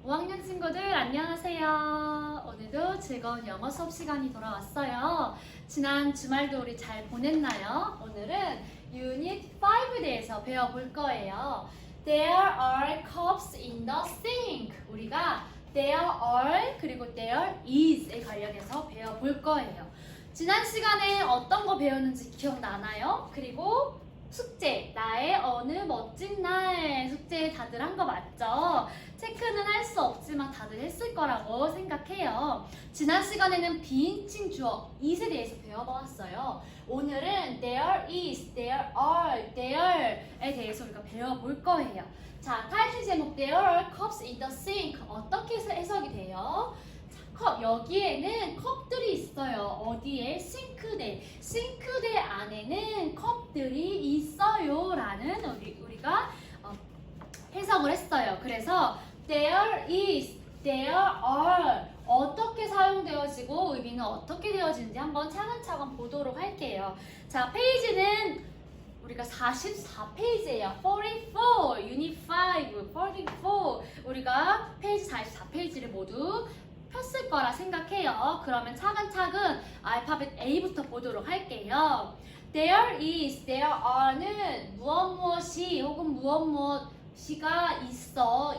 5학년 친구들 안녕하세요. 오늘도 즐거운 영어 수업 시간이 돌아왔어요. 지난 주말도 우리 잘 보냈나요? 오늘은 유닛 5에 대해서 배워볼 거예요. There are cups in the sink. 우리가 there are 그리고 there is에 관련해서 배워볼 거예요. 지난 시간에 어떤 거 배웠는지 기억나나요? 그리고 숙제, 나의 어느 멋진 날 숙제 다들 한 거 맞죠? 체크는 할 수 없지만 다들 했을 거라고 생각해요. 지난 시간에는 비인칭 주어 is에 대해서 배워보았어요. 오늘은 there is, there are, there에 대해서 우리가 배워볼 거예요. 자, 타이틀 제목 There are cups in the sink 어떻게 해석이 돼요? 컵, 여기에는 컵들이 있어요. 어디에? 싱크대 안에는 컵들이 있어요 라는 우리가 해석을 했어요. 그래서 there is, there are 어떻게 사용되어지고 의미는 어떻게 되어지는지 한번 차근차근 보도록 할게요. 자, 페이지는 우리가 44페이지예요. 44, 유닛 5, 44 우리가 페이지 44페이지를 모두 폈을 거라 생각해요. 그러면 차근차근 알파벳 A부터 보도록 할게요. There is, there are는 무엇이 혹은 무엇이가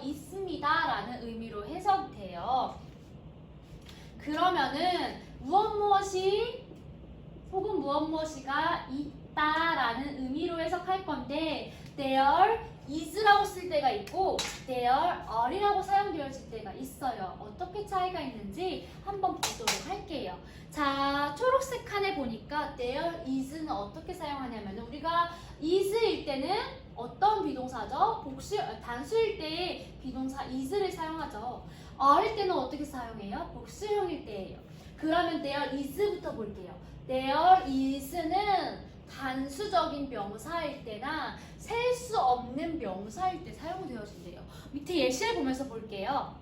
있습니다 라는 의미로 해석돼요. 그러면은 무엇이 혹은 무엇이가 있다 라는 의미로 해석할 건데 there is라고 쓸 때가 있고 there are이라고 사용되어질 때가 있어요. 어떻게 차이가 있는지 한번 보도록 할게요. 자, 초록색 칸에 보니까 there is는 어떻게 사용하냐면 우리가 is일 때는 어떤 비동사죠? 단수일 때 비동사 is를 사용하죠. are일 때는 어떻게 사용해요? 복수형일 때예요. 그러면 there is부터 볼게요. there is는 단수적인 명사일 때나 셀 수 없는 명사일 때 사용되어진대요. 밑에 예시를 보면서 볼게요.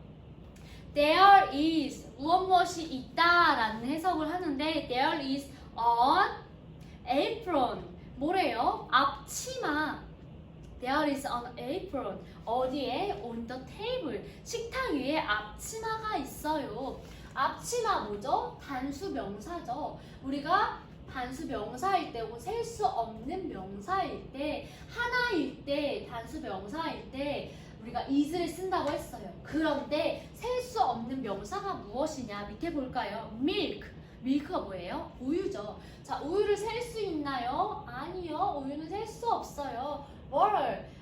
There is 무엇이 있다 라는 해석을 하는데 There is an apron 뭐래요? 앞치마. There is an apron 어디에? On the table 식탁 위에 앞치마가 있어요. 앞치마 뭐죠? 단수 명사죠. 우리가 단수 명사일 때 혹은 셀 수 없는 명사일 때 하나일 때 단수 명사일 때 우리가 is를 쓴다고 했어요. 그런데 셀 수 없는 명사가 무엇이냐 밑에 볼까요? milk가 뭐예요? 우유죠. 자, 우유를 셀 수 있나요? 아니요. 우유는 셀 수 없어요.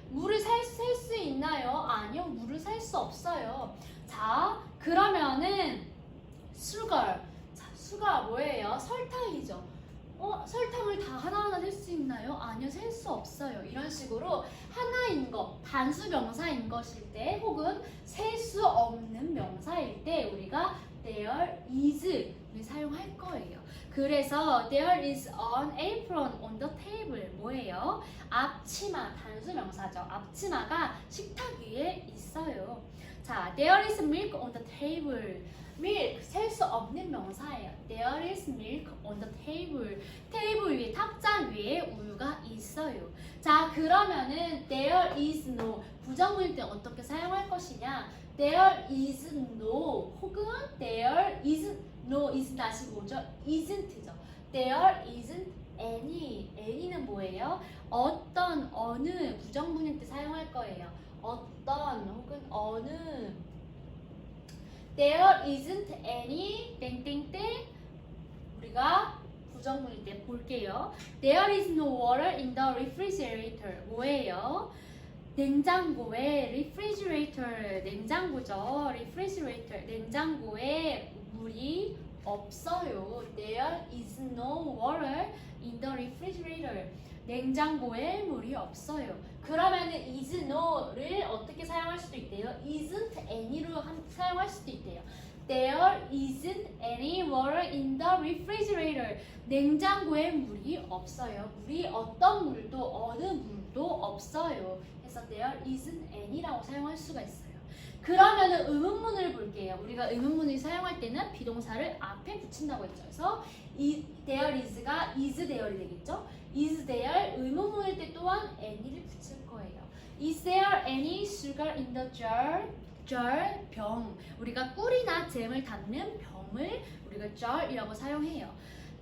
물을 셀 수 있나요? 아니요. 물을 셀 수 없어요. 자, 그러면은 sugar. 자, sugar 뭐예요? 설탕이죠. 설탕을 다 하나하나 셀 수 있나요? 아니요, 셀 수 없어요. 이런 식으로 하나인 것, 단수 명사인 것일 때 혹은 셀 수 없는 명사일 때 우리가 there is를 사용할 거예요. 그래서 there is an apron on the table 뭐예요? 앞치마, 단수 명사죠. 앞치마가 식탁 위에 있어요. 자, there is milk on the table. milk, 셀 수 없는 명사예요. There is milk on the table. 테이블 위에, 탁자 위에 우유가 있어요. 자, 그러면은 there is no, 부정문일 때 어떻게 사용할 것이냐? There is no, 혹은 there is no, is 다시 뭐죠? isn't죠. There isn't any. any는 뭐예요? 어떤, 어느, 부정문일 때 사용할 거예요. 어떤, 혹은 어느. There isn't any 땡땡땡 우리가 부정문일 때 볼게요. There is no water in the refrigerator 뭐예요? 냉장고에 refrigerator 냉장고죠. refrigerator 냉장고에 물이 없어요. There is no water in the refrigerator 냉장고에 물이 없어요. 그러면은 is no를 어떻게 사용할 수도 있대요? isn't any로 사용할 수도 있대요. There isn't any water in the refrigerator. 냉장고에 물이 없어요. 물이 어떤 물도 어느 물도 없어요. 그래서 there isn't any라고 사용할 수가 있어요. 그러면은 의문문을 볼게요. 우리가 의문문을 사용할 때는 비동사를 앞에 붙인다고 했죠. 그래서 there is가 is there이 되겠죠. is there 의문문일 때 또한 any를 붙일 거예요. Is there any sugar in the jar? jar, 병. 우리가 꿀이나 잼을 담는 병을 우리가 jar이라고 사용해요.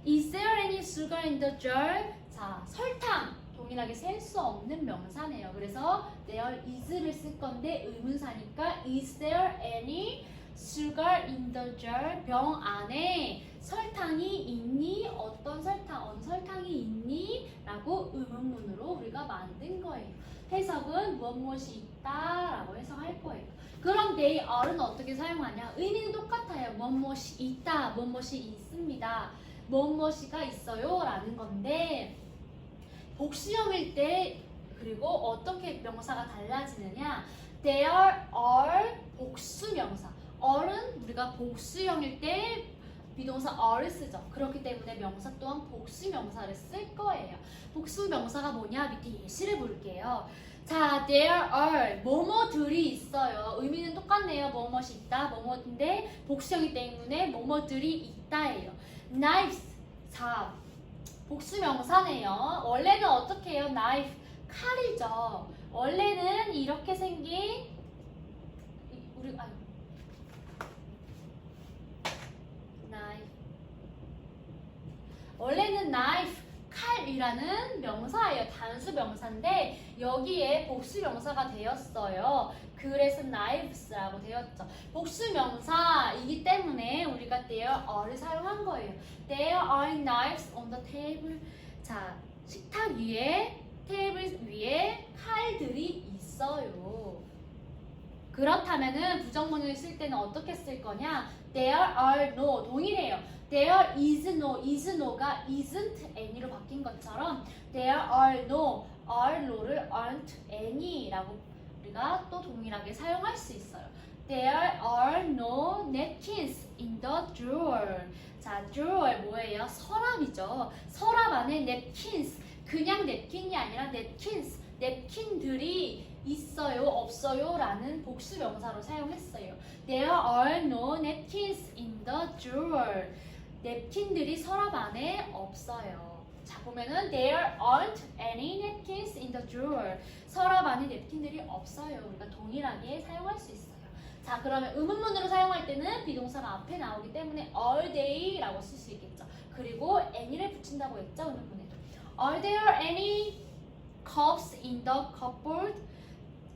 Is there any sugar in the jar? 자, 설탕. 동일하게 셀 수 없는 명사네요. 그래서 there is를 쓸 건데 의문사니까 is there any sugar in the jar? 병 안에 설탕이 있니? 어떤 설탕, 어느 설탕이 있니? 라고 의문문으로 우리가 만든 거예요. 해석은 무엇이 있다 라고 해석할 거예요. 그럼 they are는 어떻게 사용하냐? 의미는 똑같아요. 무엇이 있다, 무엇이 있습니다, 무엇이가 있어요 라는 건데 복수형일 때 그리고 어떻게 명사가 달라지느냐? There are 복수명사. are는 우리가 복수형일 때 비동사 are를 쓰죠. 그렇기 때문에 명사 또한 복수명사를 쓸 거예요. 복수명사가 뭐냐? 밑에 예시를 볼게요. 자, there are 뭐뭐들이 있어요. 의미는 똑같네요. 뭐뭐이 있다, 뭐뭐인데 복수형이기 때문에 뭐뭐들이 있다예요. knives. 자, 복수명사네요. 원래는 어떻게 해요? knife, 칼이죠. 원래는 이렇게 생긴 knife. 원래는 knife, 칼이라는 명사예요. 단수 명사인데 여기에 복수 명사가 되었어요. 그래서 knives라고 되었죠. 복수 명사이기 때문에 우리가 there are를 사용한 거예요. There are knives on the table. 자, 식탁 위에, 테이블 위에 칼들이 있어요. 그렇다면은 부정문을 쓸 때는 어떻게 쓸 거냐? There are no, 동일해요. There is no, is no가 isn't any로 바뀐 것처럼 there are no, are no를 aren't any라고 우리가 또 동일하게 사용할 수 있어요. There are no napkins in the drawer. 자, drawer 뭐예요? 서랍이죠. 서랍 안에 napkins, 그냥 냅킨이 아니라 napkins, 냅킨들이 있어요, 없어요 라는 복수 명사로 사용했어요. There are no napkins in the drawer. 냅킨들이 서랍 안에 없어요. 자, 보면은 there aren't any napkins in the drawer. 서랍 안에 냅킨들이 없어요. 우리가 동일하게 사용할 수 있어요. 자, 그러면 의문문으로 사용할 때는 비동사가 앞에 나오기 때문에 all day라고 쓸 수 있겠죠. 그리고 any를 붙인다고 했죠, 의문문에도. Are there any cups in the cupboard?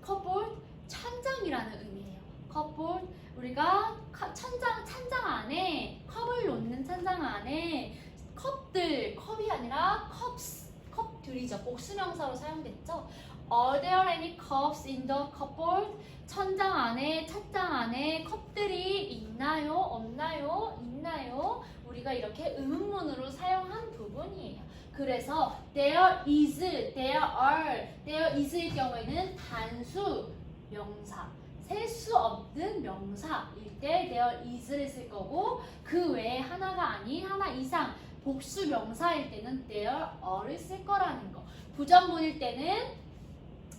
cupboard, 천장이라는 의미예요. cupboard, 우리가 찬장 안에 컵을 놓는 찬장 안에 컵들, 컵이 아니라 cups, 컵들이죠. 복수명사로 사용됐죠. Are there any cups in the cupboard? 천장 안에, 찬장 안에 컵들이 있나요? 없나요? 있나요? 우리가 이렇게 의문문으로 사용한 부분이에요. 그래서 there is, there are, there is의 경우에는 단수 명사, 셀 수 없는 명사일 때 there is를 쓸 거고 그 외에 하나가 아닌 하나 이상 복수 명사일 때는 there are를 쓸 거라는 거. 부정문일 때는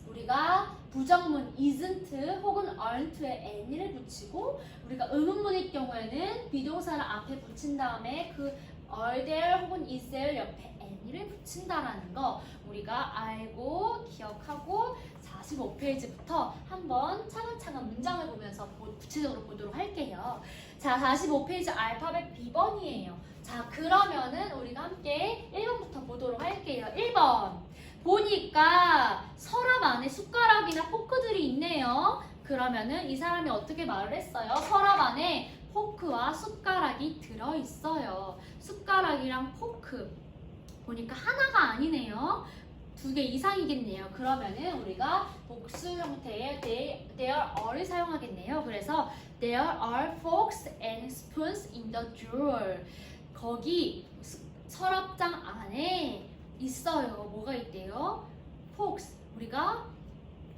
우리가 부정문 isn't 혹은 aren't에 any를 붙이고 우리가 의문문일 경우에는 비동사를 앞에 붙인 다음에 그 are there 혹은 is there 옆에 any를 붙인다라는 거 우리가 알고 기억하고 45페이지부터 한번 차근차근 문장을 보면서 구체적으로 보도록 할게요. 자, 45페이지 알파벳 B번이에요. 자, 그러면은 우리가 함께 1번부터 보도록 할게요. 1번. 보니까 서랍 안에 숟가락이나 포크들이 있네요. 그러면은 이 사람이 어떻게 말을 했어요? 서랍 안에 포크와 숟가락이 들어있어요. 숟가락이랑 포크. 보니까 하나가 아니네요. 2개 이상이겠네요. 그러면은 우리가 복수 형태의 there are를 사용하겠네요. 그래서 there are forks and spoons in the drawer. 거기 서랍장 안에 있어요. 뭐가 있대요? forks. 우리가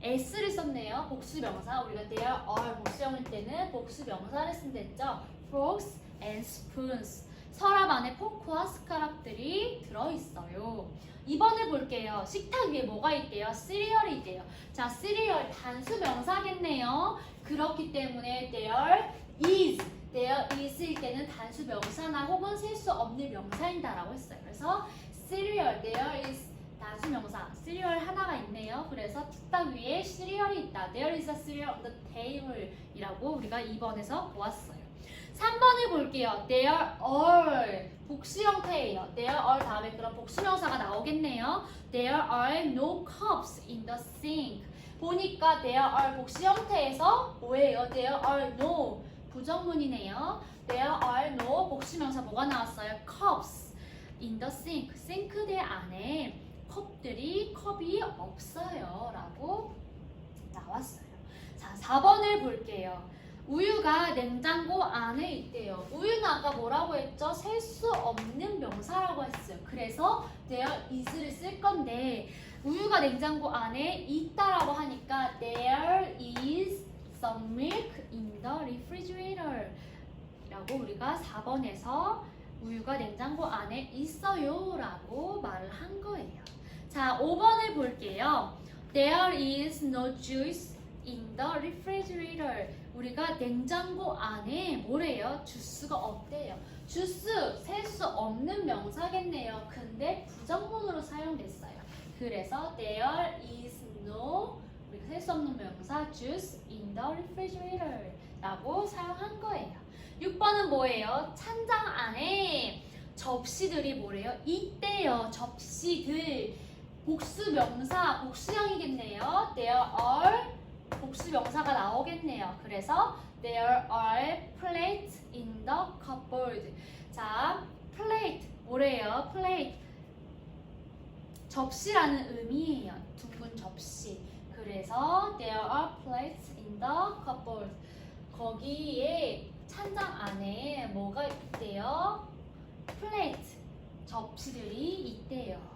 s를 썼네요. 복수 명사. 우리가 there are 복수형일 때는 복수 명사를 쓴댔죠. forks and spoons. 서랍 안에 포크와 숟가락들이 들어있어요. 2번을 볼게요. 식탁 위에 뭐가 있대요? 시리얼이 있대요. 자, 시리얼 단수 명사겠네요. 그렇기 때문에 there is일 때는 단수 명사나 혹은 셀 수 없는 명사인다라고 했어요. 그래서 cereal, there is 단수명사 cereal 하나가 있네요. 그래서 식탁 위에 cereal이 있다. There is a cereal on the table 이라고 우리가 2번에서 보았어요. 3번을 볼게요. There are 복수 형태예요. There are 다음에 그런 복수명사가 나오겠네요. There are no cups in the sink. 보니까 there are 복수 형태에서 뭐예요? There are no 부정문이네요. There are no 복수명사 뭐가 나왔어요? Cups in the sink. 싱크대 안에 컵이 없어요 라고 나왔어요. 자, 4번을 볼게요. 우유가 냉장고 안에 있대요. 우유는 아까 뭐라고 했죠? 셀 수 없는 명사라고 했어요. 그래서 there is를 쓸 건데 우유가 냉장고 안에 있다라고 하니까 there is some milk in the refrigerator 라고 우리가 4번에서 우유가 냉장고 안에 있어요 라고 말을 한 거예요. 자, 5번을 볼게요. There is no juice in the refrigerator. 우리가 냉장고 안에 뭐래요? 주스가 없대요. 주스 셀 수 없는 명사겠네요. 근데 부정문으로 사용됐어요. 그래서 there is no 우리가 셀 수 없는 명사 juice in the refrigerator 라고 사용한 거예요. 6번은 뭐예요? 찬장 안에 접시들이 뭐래요? 있대요. 접시들 복수명사 복수형이겠네요. There are 복수 명사가 나오겠네요. 그래서 there are plates in the cupboard. 자, plate 뭐래요? plate 접시라는 의미예요. 둥근 접시. 그래서 there are plates in the cupboard. 거기에 찬장 안에 뭐가 있대요? plate 접시들이 있대요.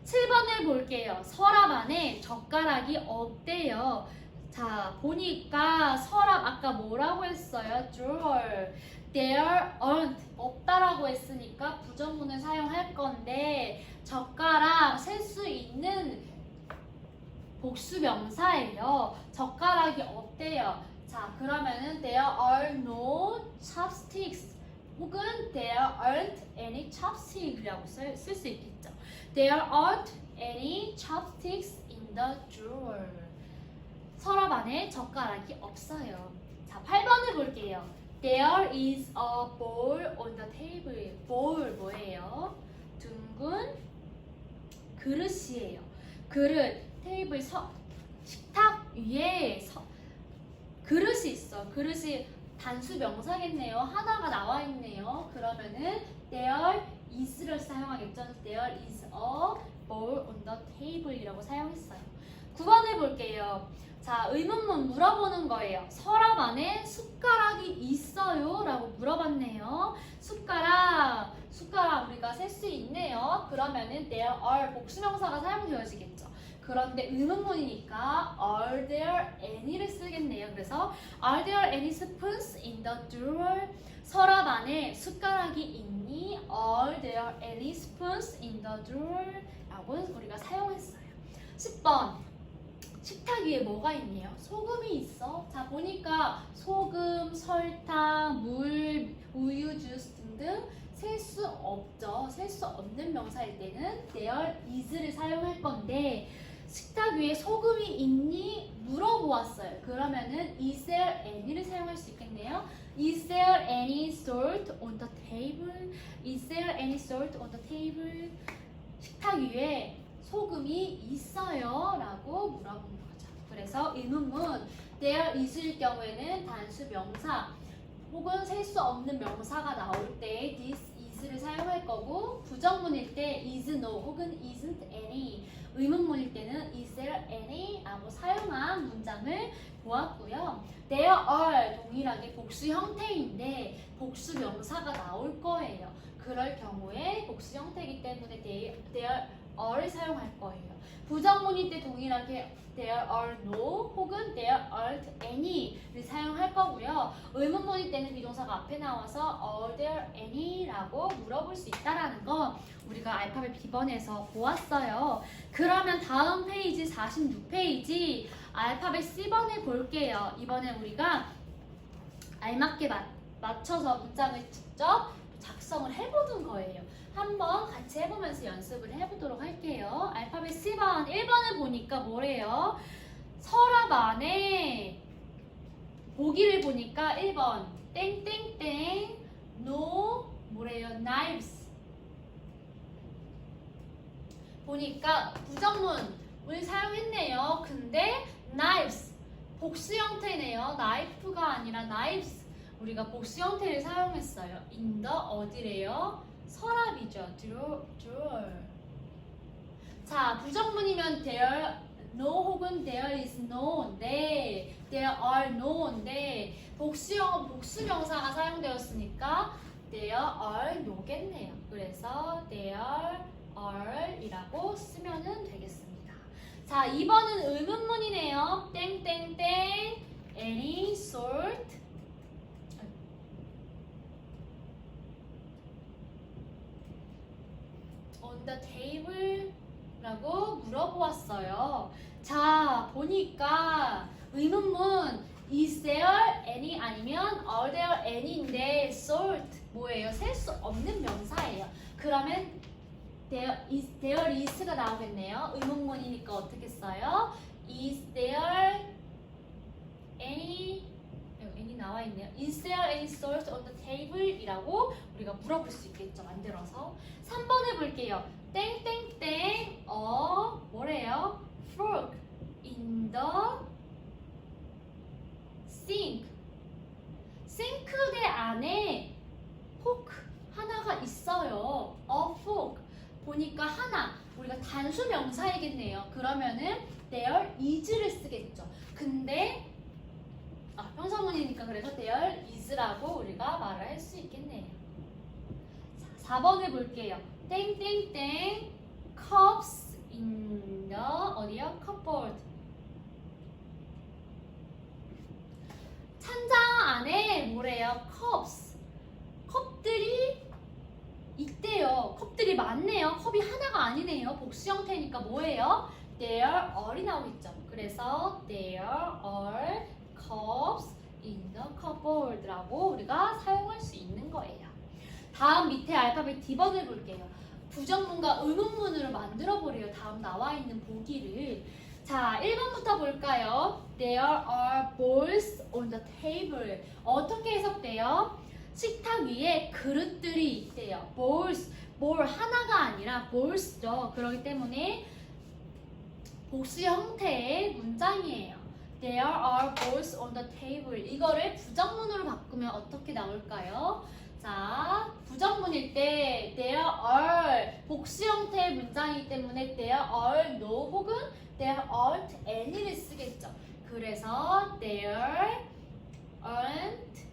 7번을 볼게요. 서랍 안에 젓가락이 없대요. 자, 보니까 서랍 아까 뭐라고 했어요? drawer. There aren't 없다라고 했으니까 부정문을 사용할 건데 젓가락 셀 수 있는 복수 명사예요. 젓가락이 없대요. 자, 그러면은 there are no chopsticks 혹은 there aren't any chopsticks이라고 쓸 수 있겠죠. There aren't any chopsticks in the drawer. 서랍 안에 젓가락이 없어요. 자, 8번을 볼게요. There is a bowl on the table. bowl 뭐예요? 둥근 그릇이에요. 그릇, 테이블, 식탁 위에 그릇이 있어. 그릇이 단수 명사겠네요. 하나가 나와 있네요. 그러면은 there is를 사용하겠죠. There is a bowl on the table 이라고 사용했어요. 9번을 볼게요. 자, 의문문 물어보는 거예요. 서랍 안에 숟가락이 있어요? 라고 물어봤네요. 숟가락 우리가 셀 수 있네요. 그러면은 there are 복수명사가 사용되어지겠죠. 그런데 의문문이니까 are there any를 쓰겠네요. 그래서 are there any spoons in the drawer? 서랍 안에 숟가락이 있니? Are there any spoons in the drawer? 라고 우리가 사용했어요. 10번 식탁 위에 뭐가 있네요? 소금이 있어. 자, 보니까 소금, 설탕, 물, 우유, 주스 등등 셀 수 없죠. 셀 수 없는 명사일 때는 there is를 사용할 건데 식탁 위에 소금이 있니? 물어보았어요. 그러면은 is there any를 사용할 수 있겠네요. Is there any salt on the table? Is there any salt on the table? 식탁 위에 소금이 있어요? 라고 물어본 거죠. 그래서 의문문 there is일 경우에는 단수 명사 혹은 셀 수 없는 명사가 나올 때 this is를 사용할 거고 부정문일 때 is no 혹은 isn't any 의문문일 때는 is there any 라고 사용한 문장을 보았고요. there are 동일하게 복수 형태인데 복수 명사가 나올 거예요. 그럴 경우에 복수 형태이기 때문에 there are를 사용할 거예요. 부정문일 때 동일하게 there are no 혹은 there aren't any를 사용할 거고요. 의문문일 때는 비동사가 앞에 나와서 are there any라고 물어볼 수 있다라는 거 우리가 알파벳 B번에서 보았어요. 그러면 다음 페이지 46페이지 알파벳 C번을 볼게요. 이번에 우리가 알맞게 맞춰서 문장을 직접 작성을 해보는 거예요. 한번 같이 해보면서 연습을 해보도록 할게요. 알파벳 10번, 1번을 보니까 뭐래요? 서랍 안에 보기를 보니까 1번 땡땡땡 no 뭐래요? knives 보니까 부정문을 사용했네요. 근데 knives 복수 형태네요. knife가 아니라 knives 우리가 복수 형태를 사용했어요. in the 어디래요? 서랍이죠. drawer. 자, 부정문이면 there no 혹은 there is no인데 there are no인데 복수형은 복수명사가 사용되었으니까 there are no겠네요. 그래서 there are 이라고 쓰면은 되겠습니다. 자, 2번은 의문문이네요. 땡땡땡 any sort on the table 라고 물어보았어요. 자, 보니까 의문문 is there any 아니면 are there any인데 sort 뭐예요? 셀 수 없는 명사예요. 그러면 there is가 나오겠네요. 의문문이니까 어떻게 써요? is there any 나와 있네요. Is there any salt on the table? 이라고 우리가 물어볼 수 있겠죠. 만들어서 3번 해볼게요. 땡땡땡 뭐래요? fork in the sink 싱크대 안에 포크 하나가 있어요. a fork 보니까 하나 우리가 단수 명사이겠네요. 그러면은 there is를 쓰겠죠. 근데 형사문이니까 그래서 there is라고 우리가 말을 할 수 있겠네요. 자, 4번 해볼게요. 땡땡땡 cups in the 어디요? cupboard 찬장 안에 뭐래요? cups 컵들이 있대요. 컵들이 많네요. 컵이 하나가 아니네요. 복수 형태니까 뭐예요? there are이 나오겠죠. 그래서 there are cups in the cupboard라고 우리가 사용할 수 있는 거예요. 다음 밑에 알파벳 D번을 볼게요. 부정문과 의문문으로 만들어보래요. 다음 나와 있는 보기를. 자, 1번부터 볼까요? There are bowls on the table. 어떻게 해석돼요? 식탁 위에 그릇들이 있대요. bowls, bowl 하나가 아니라 bowls죠. 그렇기 때문에 복수 형태의 문장이에요. There are bowls on the table. 이거를 부정문으로 바꾸면 어떻게 나올까요? 자, 부정문일 때 there are 복수 형태의 문장이기 때문에 there are no 혹은 there aren't any를 쓰겠죠. 그래서 there aren't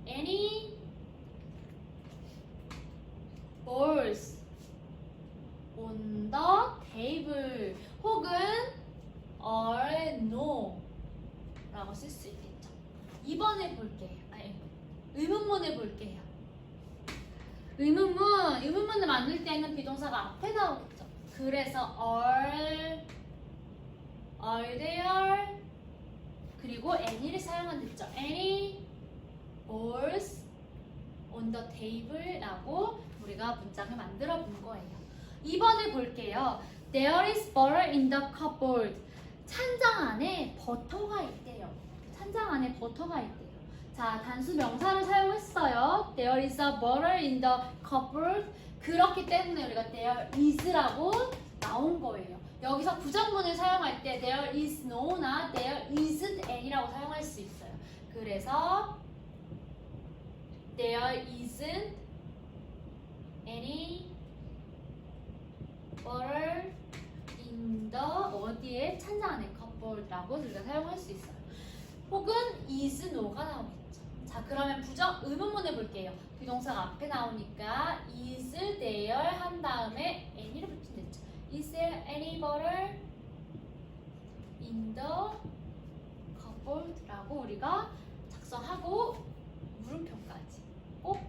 any bowls on the table 혹은 are no 라고 쓸 수 있겠죠. 2번에 볼게요. 의문문을 볼게요. 의문문을 만들 때는 비동사가 앞에 나오겠죠. 그래서 are there 그리고 any를 사용한댔죠. any balls on the table 라고 우리가 문장을 만들어 본 거예요. 2번을 볼게요. There is butter in the cupboard. 찬장 안에 버터가 있대요. 찬장 안에 버터가 있대요. 자, 단수 명사를 사용했어요. There is a butter in the cupboard. 그렇기 때문에 우리가 there is라고 나온 거예요. 여기서 부정문을 사용할 때 there is no나 there isn't any라고 사용할 수 있어요. 그래서 there isn't any butter in the 어디에 찬장 안에 cupboard라고 우리가 사용할 수 있어요. 혹은 is no가 나오겠죠. 자, 그러면 의문문을 볼게요. 비동사가 앞에 나오니까 is there 한 다음에 any를 붙이면 되죠. Is there any butter in the cupboard라고 우리가 작성하고 물음표까지 꼭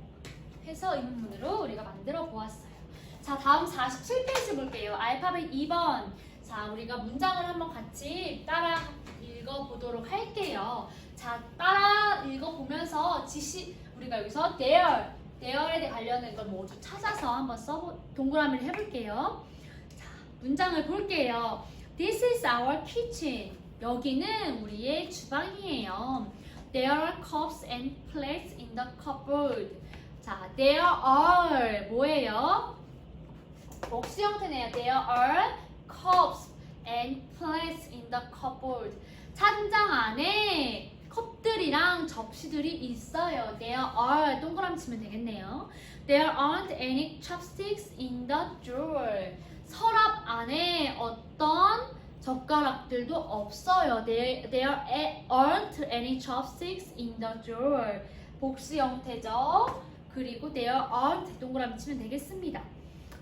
해서 의문문으로 우리가 만들어 보았어요. 자, 다음 47페이지 볼게요. 알파벳 2번. 자, 우리가 문장을 한번 같이 따라 읽어보도록 할게요. 자, 따라 읽어보면서 우리가 여기서 there there에 관련된 걸 모두 찾아서 한번 동그라미를 해볼게요. 자, 문장을 볼게요. This is our kitchen. 여기는 우리의 주방이에요. There are cups and plates in the cupboard. 자, there are 뭐예요? 복수 형태네요. There are cups and plates in the cupboard. 찬장 안에 컵들이랑 접시들이 있어요. There are 동그라미 치면 되겠네요. There aren't any chopsticks in the drawer. 서랍 안에 어떤 젓가락들도 없어요. There aren't any chopsticks in the drawer. 복수 형태죠. 그리고 there aren't 동그라미 치면 되겠습니다.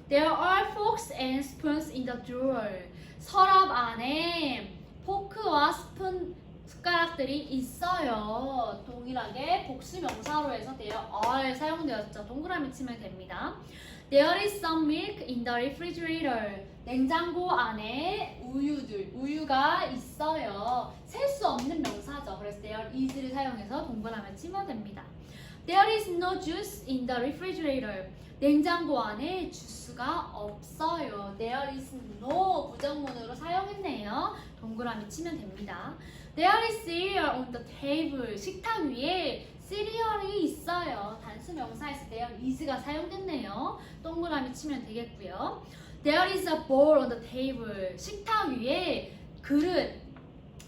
There are forks and spoons in the drawer. 서랍 안에 포크와 스푼, 숟가락들이 있어요. 동일하게 복수 명사로 해서 there are 사용되었죠. 동그라미 치면 됩니다. There is some milk in the refrigerator. 냉장고 안에 우유가 있어요. 셀 수 없는 명사죠. 그래서 there is를 사용해서 동그라미 치면 됩니다. There is no juice in the refrigerator. 냉장고 안에 주스가 없어요. There is no 부정문으로 사용했네요. 동그라미 치면 됩니다. There is cereal on the table. 식탁 위에 시리얼이 있어요. 단수 명사에서 there is가 사용됐네요. 동그라미 치면 되겠고요. There is a bowl on the table. 식탁 위에 그릇,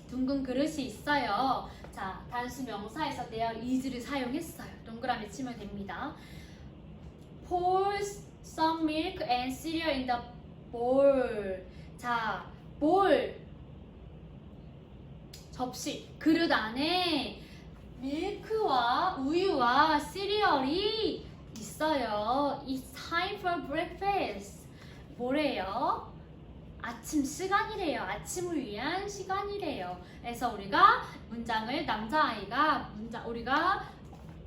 둥근 그릇이 있어요. 자, 단수 명사에서 there is를 사용했어요. 동그라미 치면 됩니다. Pour some milk and cereal in the bowl. 자, bowl 접시, 그릇 안에 밀크와 우유와 시리얼이 있어요. It's time for breakfast. 뭐래요? 아침 시간이래요. 아침을 위한 시간이래요. 그래서 우리가 문장을 우리가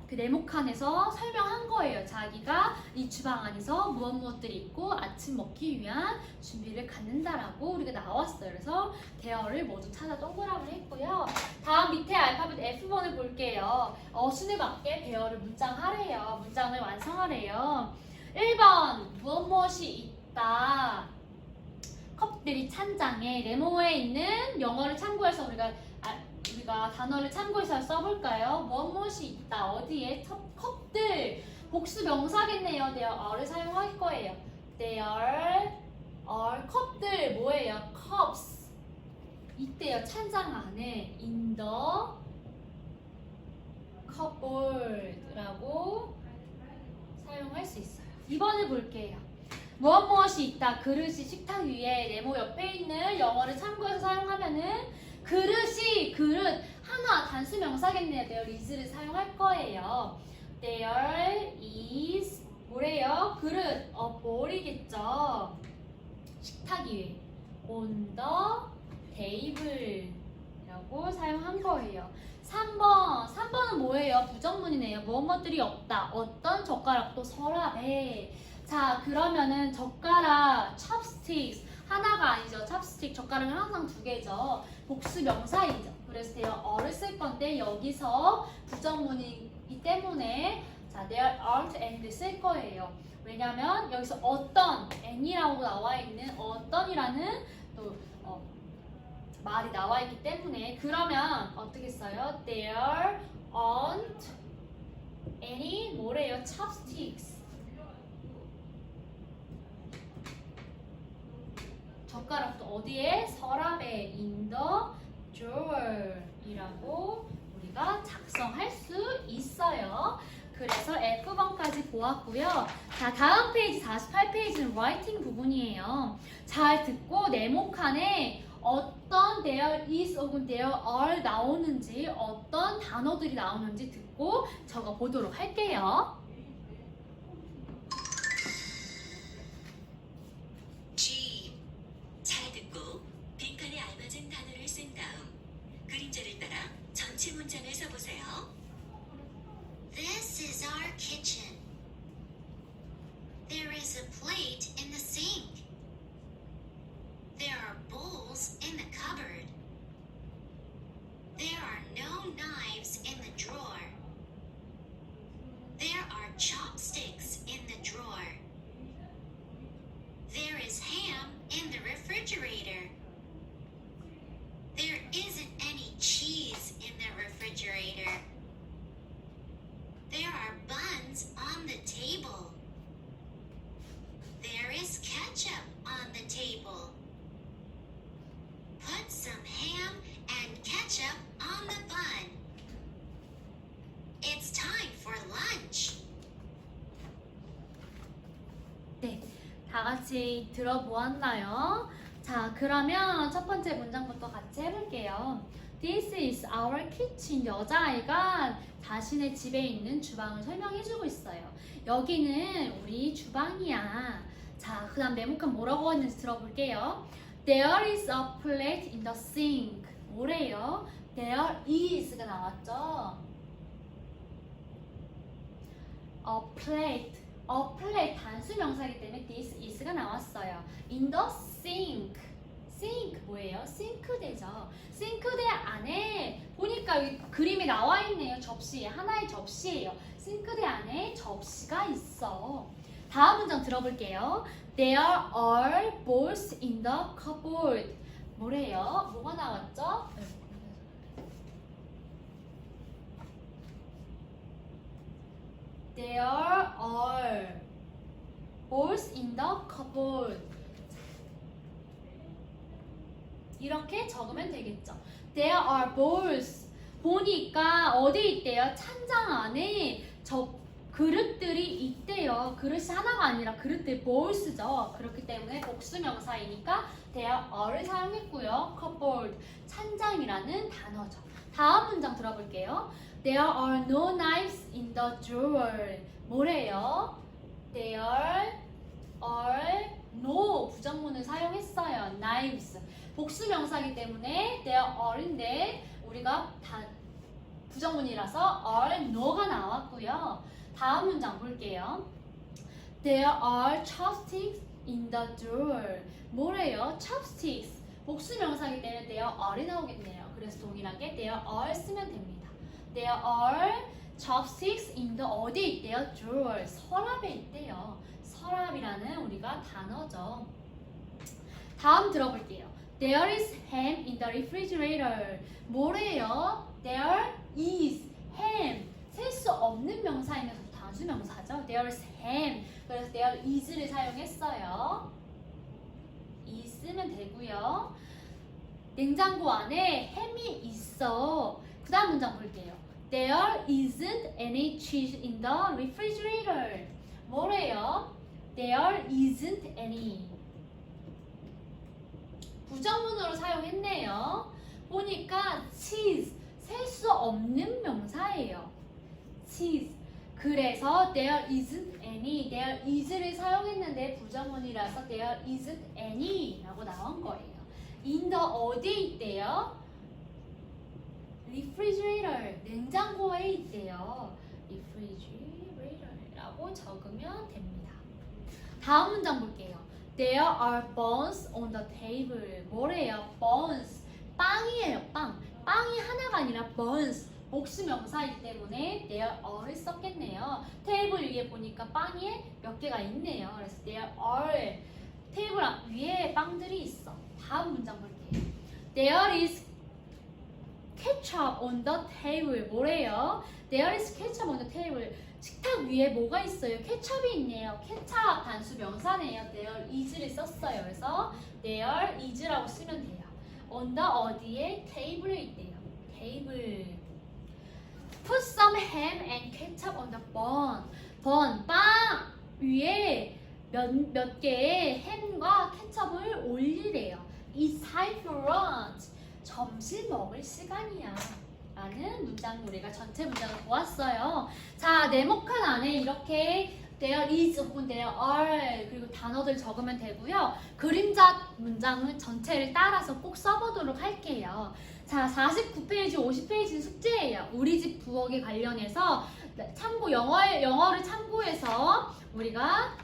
그 네모칸에서 설명한 거예요. 자기가 이 주방 안에서 무엇들이 있고 아침 먹기 위한 준비를 갖는다라고 우리가 나왔어요. 그래서 대어를 모두 찾아 동그라미를 했고요. 다음 밑에 알파벳 F번을 볼게요. 어순에 맞게 대어를 문장하래요. 문장을 완성하래요. 1번 무엇이 있다. 컵들이 찬장에 네모에 있는 영어를 참고해서 우리가 단어를 참고해서 써볼까요? 무엇이 있다. 어디에? 컵들. 복수 명사겠네요. There are를 사용할 거예요. There are 컵들 뭐예요? Cups. 있대요. 찬장 안에 in the cupboard라고 사용할 수 있어요. 2번을 볼게요. 무엇이 있다. 그릇이 식탁 위에 네모 옆에 있는 영어를 참고해서 사용하면은 그릇 하나 단수 명사겠네요. There is를 사용할 거예요. There is 뭐래요? 그릇 a bowl이겠죠. 식탁 위에 on the table이라고 사용한 거예요. 3번은 뭐예요? 부정문이네요. 무엇들이 없다. 어떤 젓가락도 서랍에. 자, 그러면은 젓가락 chopsticks 하나가 아니죠. 찹스틱 젓가락은 항상 두 개죠. 복수 명사이죠. 그래서 there are를 쓸 건데 여기서 부정문이기 때문에 자, there aren't any를 쓸 거예요. 왜냐면 여기서 어떤 any라고 나와 있는 어떤이라는 또 말이 나와 있기 때문에 그러면 어떻게 써요? There aren't any 뭐래요? chopsticks. 젓가락도 어디에? 서랍에 in the drawer 이라고 우리가 작성할 수 있어요. 그래서 F번까지 보았고요. 자, 다음 페이지 48페이지는 라이팅 부분이에요. 잘 듣고 네모칸에 어떤 there is 혹은 there are 나오는지 어떤 단어들이 나오는지 듣고 적어 보도록 할게요. 그림자를 따라 전체 문장을 써보세요. This is our kitchen. There is a plate in the sink. There are bowls in the cupboard. There are no knives in the drawer. There are chopsticks in the drawer. There is ham in the refrigerator. There isn't any cheese in the refrigerator. There are buns on the table. There is ketchup on the table. Put some ham and ketchup on the bun. It's time for lunch. 네, 다 같이 들어보았나요? 자, 그러면 첫 번째 문장부터 같이 해볼게요. This is our kitchen. 여자아이가 자신의 집에 있는 주방을 설명해주고 있어요. 여기는 우리 주방이야. 자, 그 다음 네모칸 뭐라고 했는지 들어볼게요. There is a plate in the sink. 뭐래요? There is가 나왔죠? A plate. A plate 단수 명사이기 때문에 this is가 나왔어요. In the sink. sink 뭐예요? 싱크대죠. 싱크대 안에 보니까 여기 그림이 나와 있네요. 접시. 하나의 접시예요. 싱크대 안에 접시가 있어. 다음 문장 들어볼게요. There are balls in the cupboard. 뭐래요? 뭐가 나왔죠? There are balls in the cupboard. 이렇게 적으면 되겠죠. There are balls. 보니까 어디 있대요? 찬장 안에 그릇들이 있대요. 그릇이 하나가 아니라 그릇들 bowls죠. 그렇기 때문에 복수명사이니까 there are를 사용했고요. cupboard, 찬장이라는 단어죠. 다음 문장 들어볼게요. There are no knives in the drawer. 뭐래요? There are no 부정문을 사용했어요. knives. 복수명사이기 때문에 there are인데 우리가 부정문이라서 are no가 나왔고요. 다음 문장 볼게요. There are chopsticks in the drawer. 뭐래요? chopsticks. 복수명사이기 때문에 there are이 나오겠네요. 그래서 동일하게 there are 쓰면 됩니다. There are chopsticks in the 어디 있대요? drawer. 서랍에 있대요. 서랍이라는 우리가 단어죠. 다음 들어볼게요. There is ham in the refrigerator. 뭐래요? There is ham. 셀 수 없는 명사이면서 단수 명사죠. There is ham. 그래서 there is를 사용했어요. is 쓰면 되고요. 냉장고 안에 햄이 있어. 그 다음 문장 볼게요. There isn't any cheese in the refrigerator. 뭐래요? There isn't any. 부정문으로 사용했네요. 보니까 cheese, 셀 수 없는 명사예요. cheese. 그래서 there isn't any, there is를 사용했는데 부정문이라서 there isn't any 라고 나온 거예요. in the 어디에 있대요? refrigerator, 냉장고에 있대요. refrigerator 라고 적으면 됩니다. 다음 문장 볼게요. There are buns on the table. 뭐래요? buns. 빵이에요, 빵. 빵이 하나가 아니라 buns. 복수명사이기 때문에 there are를 썼겠네요. 테이블 위에 보니까 빵이 몇 개가 있네요. 그래서 there are. 테이블 위에 빵들이 있어. 다음 문장 볼게요. There is ketchup on the table. 뭐래요? There is ketchup on the table. 식탁 위에 뭐가 있어요? 케첩이 있네요. 케찹 단수 명사네요. There is를 썼어요. 그래서 there is라고 쓰면 돼요. on the 어디에? 테이블에 있대요. 테이블. Put some ham and ketchup on the bun. bun, 빵 위에 몇 개의 햄과 케첩을 올리래요. It's time for lunch. 점심 먹을 시간이야. 라는 문장 우리가 전체 문장을 보았어요. 자, 네모칸 안에 이렇게 there is 혹은 there are 그리고 단어들 적으면 되고요. 그림자 문장을 전체를 따라서 꼭 써보도록 할게요. 자, 49페이지, 50페이지 숙제예요. 우리 집 부엌에 관련해서 참고 영어를 참고해서 우리가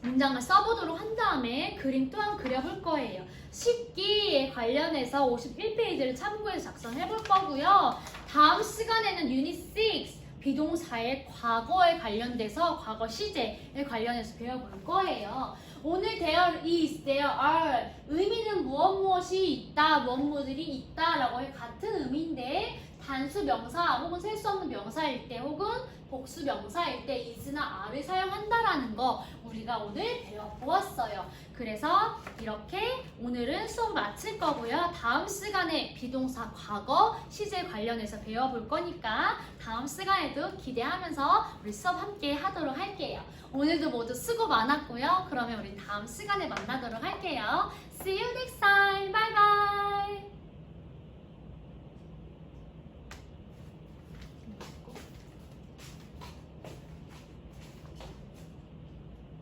문장을 써보도록 한 다음에 그림 또한 그려볼 거예요. 식기에 관련해서 51페이지를 참고해서 작성해 볼 거고요. 다음 시간에는 유닛 6 비동사의 과거에 관련돼서 과거 시제에 관련해서 배워볼 거예요. 오늘 there is, there are 의미는 무엇이 있다, 무엇들이 있다라고 해 같은 의미인데 단수 명사 혹은 셀 수 없는 명사일 때 혹은 복수 명사일 때 is나 are를 사용한다라는 거 우리가 오늘 배워보았어요. 그래서 이렇게 오늘은 수업 마칠 거고요. 다음 시간에 비동사 과거 시제 관련해서 배워볼 거니까 다음 시간에도 기대하면서 우리 수업 함께 하도록 할게요. 오늘도 모두 수고 많았고요. 그러면 우리 다음 시간에 만나도록 할게요. See you next time. Bye bye.